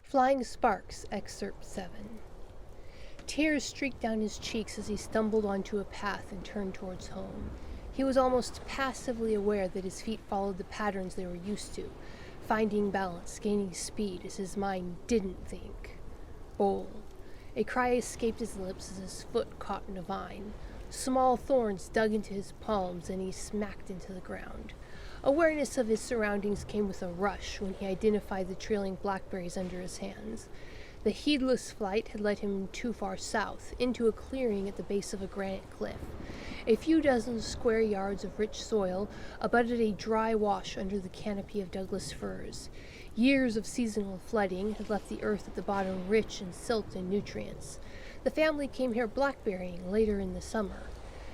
Flying Sparks, Excerpt 7. Tears streaked down his cheeks as he stumbled onto a path and turned towards home. He was almost passively aware that his feet followed the patterns they were used to, finding balance, gaining speed as his mind didn't think. Bowl. A cry escaped his lips as his foot caught in a vine. Small thorns dug into his palms and he smacked into the ground. Awareness of his surroundings came with a rush when he identified the trailing blackberries under his hands. The heedless flight had led him too far south, into a clearing at the base of a granite cliff. A few dozen square yards of rich soil abutted a dry wash under the canopy of Douglas firs. Years of seasonal flooding had left the earth at the bottom rich in silt and nutrients. The family came here blackberrying later in the summer.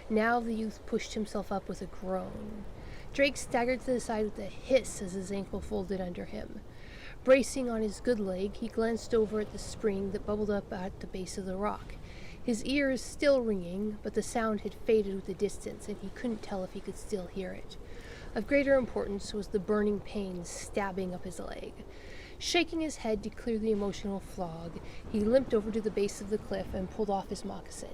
Now the youth pushed himself up with a groan. Drake staggered to the side with a hiss as his ankle folded under him. Bracing on his good leg, he glanced over at the spring that bubbled up at the base of the rock. His ears still ringing, but the sound had faded with the distance, and he couldn't tell if he could still hear it. Of greater importance was the burning pain stabbing up his leg. Shaking his head to clear the emotional fog, he limped over to the base of the cliff and pulled off his moccasin.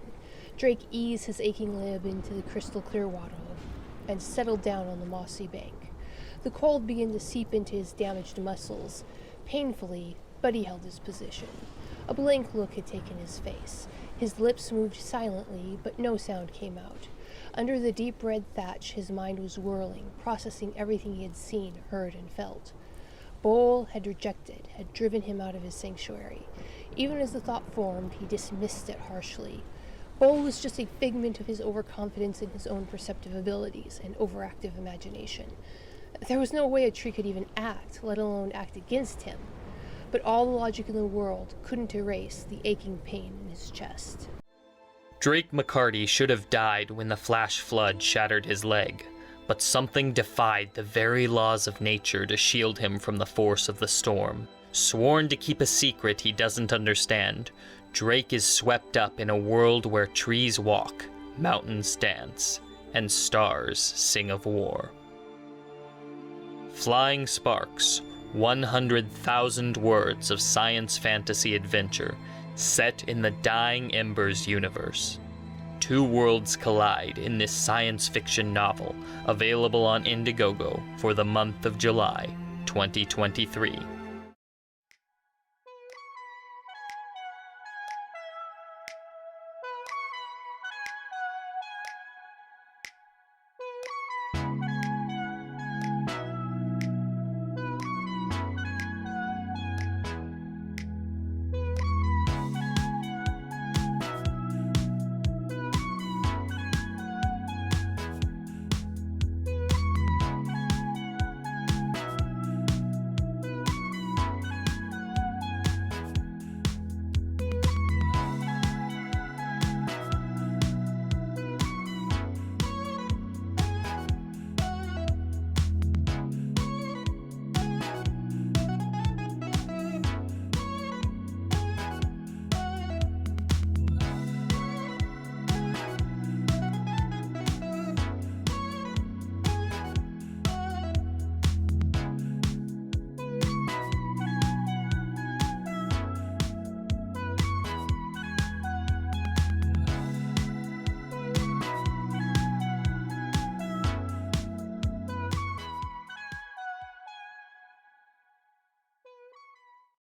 Drake eased his aching limb into the crystal clear water and settled down on the mossy bank. The cold began to seep into his damaged muscles. Painfully, but he held his position. A blank look had taken his face. His lips moved silently, but no sound came out. Under the deep red thatch, his mind was whirling, processing everything he had seen, heard, and felt. Bowl had rejected, had driven him out of his sanctuary. Even as the thought formed, he dismissed it harshly. Bowl was just a figment of his overconfidence in his own perceptive abilities and overactive imagination. There was no way a tree could even act, let alone act against him. But all the logic in the world couldn't erase the aching pain in his chest. Drake McCarty should have died when the flash flood shattered his leg, but something defied the very laws of nature to shield him from the force of the storm. Sworn to keep a secret he doesn't understand, Drake is swept up in a world where trees walk, mountains dance, and stars sing of war. Flying Sparks, 100,000 words of science fantasy adventure set in the Dying Embers universe. Two worlds collide in this science fiction novel, available on Indiegogo for the month of July 2023.